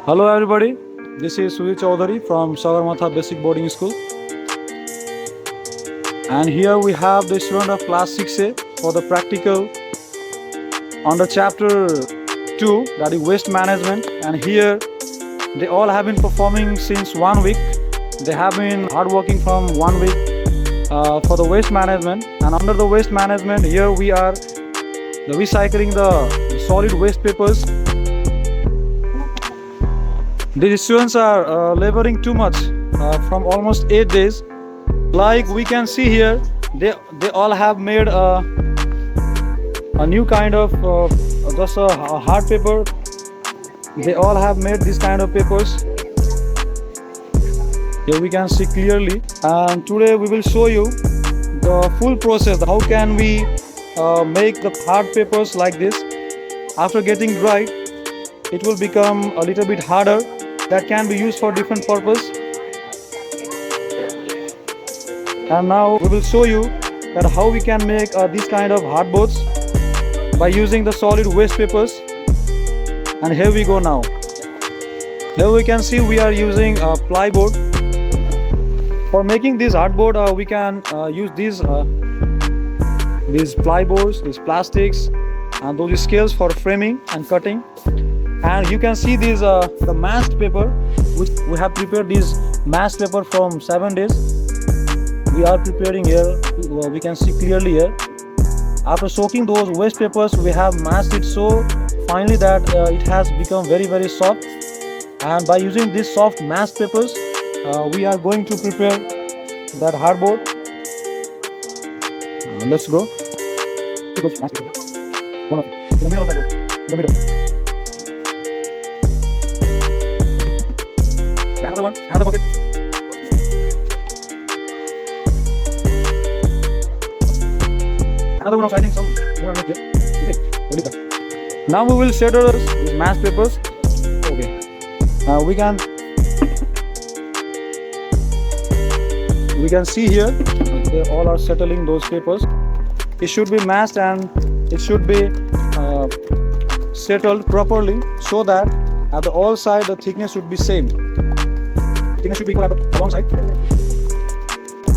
Hello everybody, this is Sudhir Chaudhary from Sagarmatha Basic Boarding School, and here we have the student of class 6A for the practical on the chapter 2, that is waste management. And here they all have been performing since 1 week. They have been hard working from 1 week for the waste management, and under the waste management here we are recycling the solid waste papers. These students are laboring too much from almost 8 days. Like we can see here, they all have made a new kind of just a hard paper. They all have made this kind of papers. Here we can see clearly, and today we will show you the full process. How can we make the hard papers like this? After getting dried, it will become a little bit harder. That can be used for different purpose. And now we will show you that how we can make this kind of hardboards by using the solid waste papers. And here we go now. Here we can see we are using a plyboard. For making this hardboard, we can use these plyboards, these plastics, and those scales for framing and cutting. And you can see these the masked paper, which we have prepared this masked paper from 7 days. We are preparing here, we can see clearly here. After soaking those waste papers, we have masked it so finely that it has become very soft. And by using these soft masked papers, we are going to prepare that hardboard. Let's go. The middle. Another one, another pocket. Another one of hiding some more on here. Okay. Now we will settle these mass papers. Okay. We can see here they all are settling those papers. It should be masked and it should be settled properly so that at the all side the thickness should be same. Thickness should be equal at the wrong side.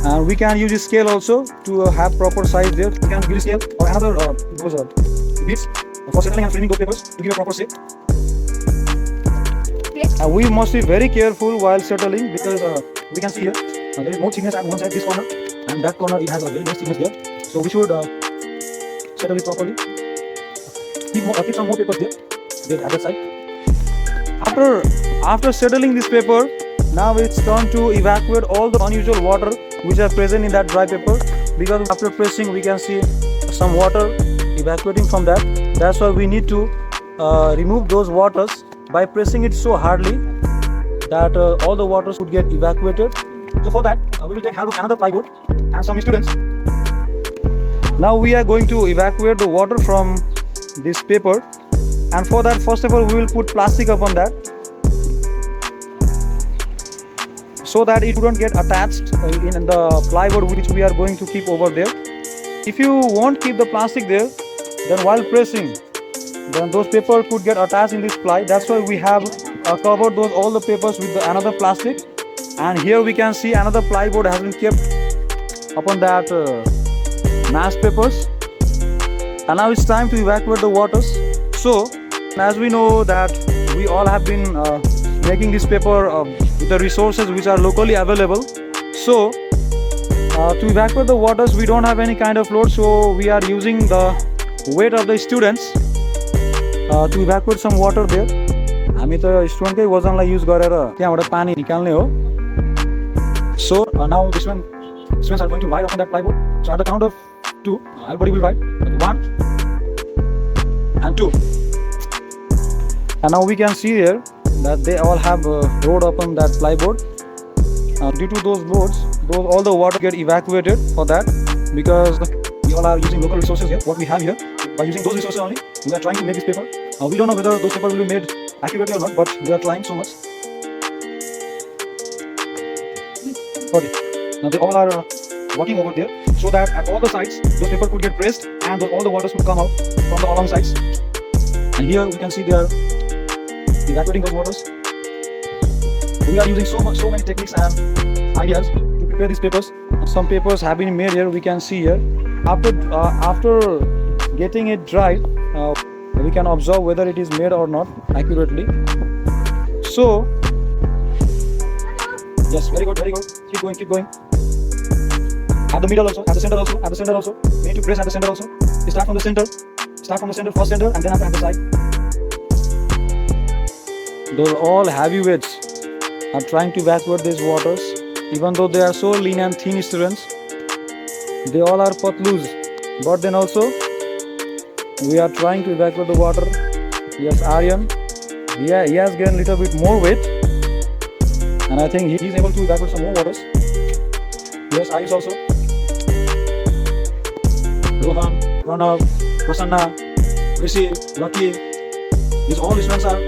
And we can use a scale also to have proper size there. We can use a scale or another those bits for settling and framing those papers to give a proper shape. And we must be very careful while settling because we can see here there is more thickness at one side, this corner, and that corner it has a very less thickness there. So we should settle it properly. Keep some more papers there at that side. After settling this paper, now it's time to evacuate all the unusual water which are present in that dry paper, because after pressing we can see some water evacuating from that. That's why we need to remove those waters by pressing it so hardly that all the waters would get evacuated. So for that we will take help of another plywood and some students. Now we are going to evacuate the water from this paper, and for that first of all we will put plastic upon that, so that it wouldn't get attached in the plywood which we are going to keep over there. If you won't keep the plastic there, then while pressing, then those papers could get attached in this ply. That's why we have covered all the papers with another plastic. And here we can see another plywood has been kept upon that mass papers. And now it's time to evacuate the waters. So as we know that we all have been making this paper with the resources which are locally available. So to evacuate the waters we don't have any kind of load, so we are using the weight of the students to evacuate some water there. हामी त स्टुडेन्टकै वजनलाई use गरेर त्यहाँबाट पानी निकाल्ने हो. So now the students are going to ride upon that plywood. So at the count of 2, everybody will ride. 1 and 2. And now we can see here that they all have rode upon that plywood. Due to those loads, all the water get evacuated for that, because we all are using local resources here. What we have here, by using those resources only, we are trying to make this paper. We don't know whether those papers will be made accurately or not, but we are trying so much. Okay. Now they all are working over there so that at all the sides those papers could get pressed and all the waters would come out from the along sides. And here we can see they are evacuating those waters. We are using so many techniques and ideas to prepare these papers. Some papers have been made here. We can see here. After getting it dried, we can observe whether it is made or not accurately. So yes, very good, very good. Keep going, keep going. At the middle also, at the center also, at the center also. We need to press at the center also. You start from the center. Start from the center, first center, and then at the side. Those all heavyweights are trying to evacuate these waters. Even though they are so lean and thin students, they all are patloos. But then also, we are trying to evacuate the water. Yes, Aryan. Yeah, he has gained a little bit more weight. And I think he is able to evacuate some more waters. Yes, Ayush also. Rohan, Pranav, Prasanna, Rishi, Lucky. These all students are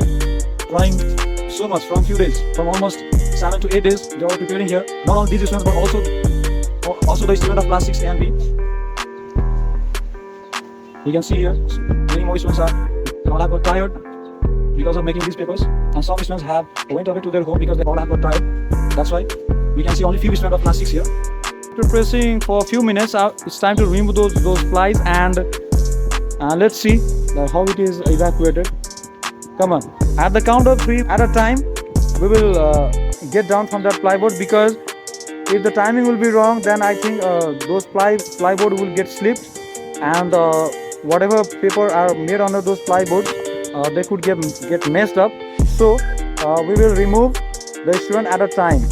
trying so much from few days, from almost 7 to 8 days. They are preparing here. Not only these students, but also the student of class 6 A and B. You can see here, many more students all have got tired because of making these papers, and some students have went away to their home because they all have got tired. That's why we can see only few students of class 6 here. After pressing for a few minutes, it's time to remove those flies and let's see how it is evacuated. Come on, at the count of 3 at a time, we will get down from that plywood, because if the timing will be wrong, then I think those plywood will get slipped, and whatever paper are made under those plywood, they could get messed up. So we will remove the student at a time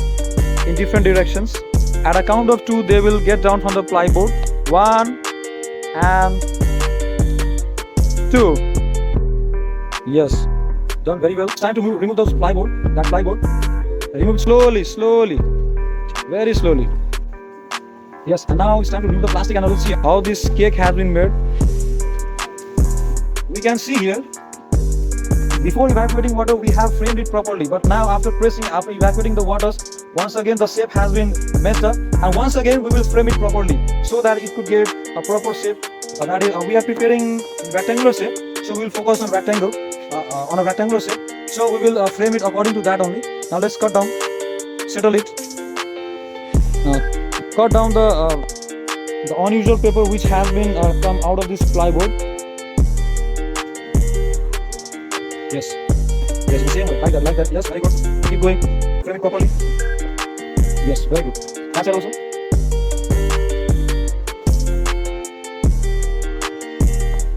in different directions. At a count of 2, they will get down from the plywood. 1 and 2. Yes, done very well. It's time to remove those plywood. That plywood. Remove slowly, very slowly. Yes, and now it's time to remove the plastic, and we'll see how this cake has been made. We can see here, before evacuating water, we have framed it properly. But now after evacuating the waters, once again the shape has been messed up, and once again we will frame it properly so that it could get a proper shape. That is, we are preparing rectangular shape, so we will focus on rectangle, on a rectangular shape. So we will frame it according to that only. Now let's cut down, settle it. Cut down the unusual paper which has been come out of this plywood. Yes, the same way, like that. Yes, very good. Keep going. Frame it properly. Yes, very good. That's it also.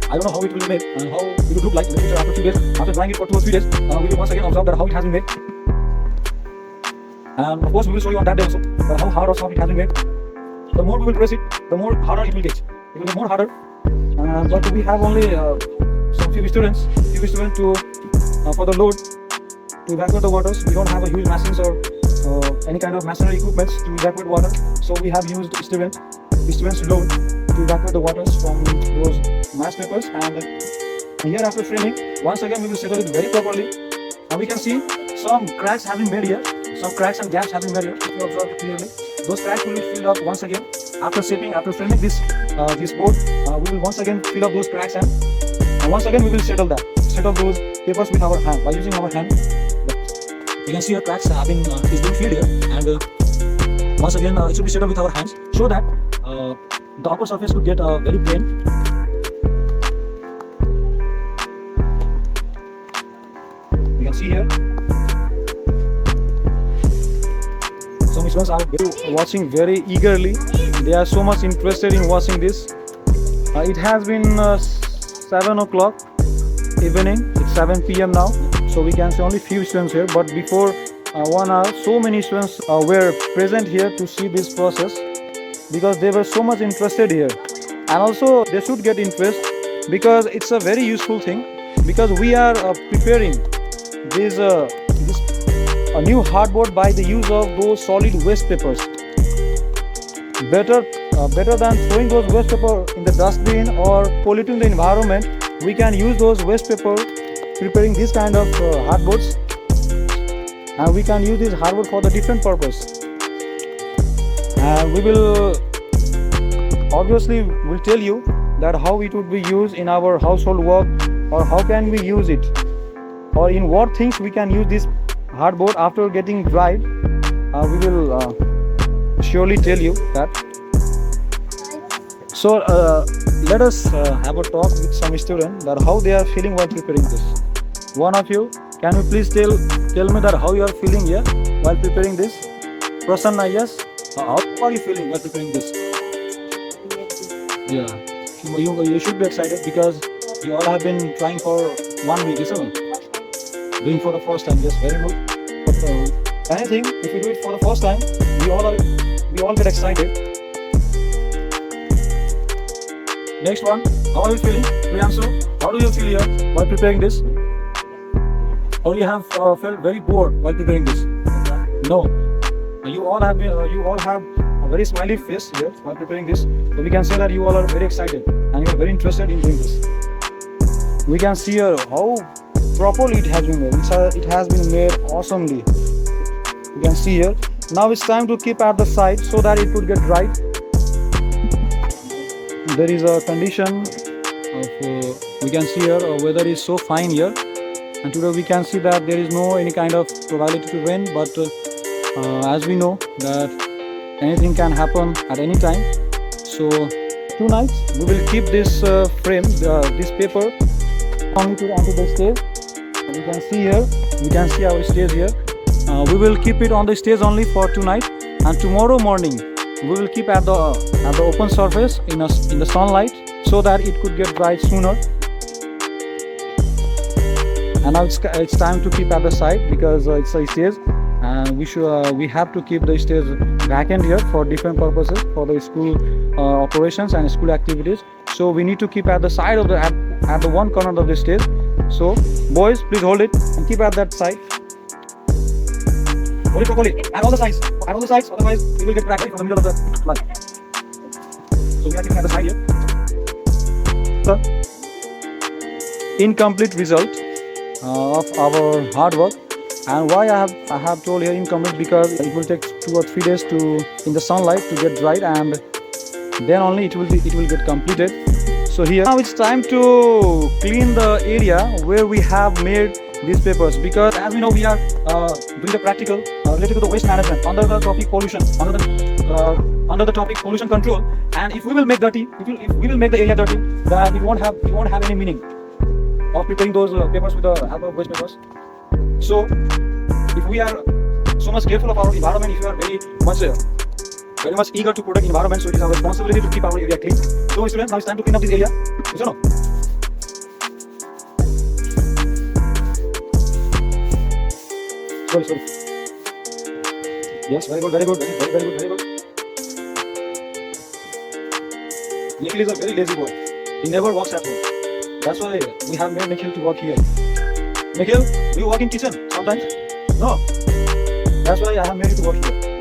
I don't know how it will be made and how it will look like in the future after 2 days. After drying it for 2 or 3 days, we will once again observe that how it has been made. And of course, we will show you on that day also that how hard or soft it has been made. The more we will press it, the more harder it will get. It will be more harder. But we have only some few students to for the load to evacuate the waters. We don't have a huge machines or any kind of machinery equipment to evacuate water. So we have used students load to evacuate the waters from those mass papers. And here after framing, once again we will settle it very properly. Now we can see some cracks have been made here. Some cracks and gaps have been made here. If you observe it clearly, those cracks will be filled up once again after shaping, after framing this board. We will once again fill up those cracks, and once again we will settle those papers with our hand, by using our hand. You can see your cracks have been is being filled here, and once again it should be settled with our hands so that the upper surface could get very plain. You can see here some students are watching very eagerly. They are so much interested in watching this. It has been 7 o'clock evening. It's 7 p.m. now, so we can see only few students here. But before 1 hour, so many students were present here to see this process, because they were so much interested here. And also they should get interest, because it's a very useful thing, because we are preparing this a new hardboard by the use of those solid waste papers. Better than throwing those waste paper in the dustbin or polluting the environment, we can use those waste paper preparing this kind of hardboards, and we can use this hardboard for the different purpose. And we will obviously will tell you that how it would be used in our household work, or how can we use it, or in what things we can use this hardboard after getting dried, we will surely tell you that. So let us have a talk with some students that how they are feeling while preparing this. One of you, can you please tell me that how you are feeling here while preparing this? Prasanna, yes. How are you feeling while preparing this? Yeah, you should be excited because you all have been trying for 1 week, isn't it? Doing for the first time, yes, very good. But anything, if you do it for the first time, we all get excited. Next one, how are you feeling, Priyanshu? How do you feel here while preparing this? Or you have felt very bored while preparing this? No, you all have a very smiley face here while preparing this. So we can say that you all are very excited and you are very interested in doing this. We can see here how properly it has been made. It has been made awesomely. You can see here. Now it's time to keep at the side so that it would get dried. There is a condition of we can see here weather is so fine here, and today we can see that there is no any kind of probability to rain, but as we know that anything can happen at any time. So tonight we will keep this frame, this paper onto the stage. You can see here, we can see our stage here. We will keep it on the stage only for tonight, and tomorrow morning we will keep at the open surface in the sunlight so that it could get dried sooner. And now it's time to keep at the side because it's a stage, and we have to keep the stage vacant here for different purposes, for the school operations and school activities. So we need to keep at the side of at the one corner of the stage. So boys, please hold it and keep at that side. Hold it properly. At all the sides. Otherwise we will get cracked from the middle of the lunch. So we are keeping at the side here. The incomplete result of our hard work. And why I have told here incomplete, because it will take 2 or 3 days in the sunlight to get dried, and then only it will get completed. So here now it's time to clean the area where we have made these papers, because as we know we are doing the practical related to the waste management under the topic pollution, under the topic pollution control. And if we will make dirty, if we will make the area dirty, then it won't have any meaning of preparing those papers with the help of waste papers. So if we are so much careful of our environment, if we are very much eager to protect environment, so it is our responsibility to keep our area clean. So students, now it's time to clean up this area. Yes or no? Sorry. Yes, very good. Nikhil is a very lazy boy. He never works at home. That's why we have made Nikhil to work here. Nikhil, do you work in kitchen sometimes? No. That's why I have made you to work here.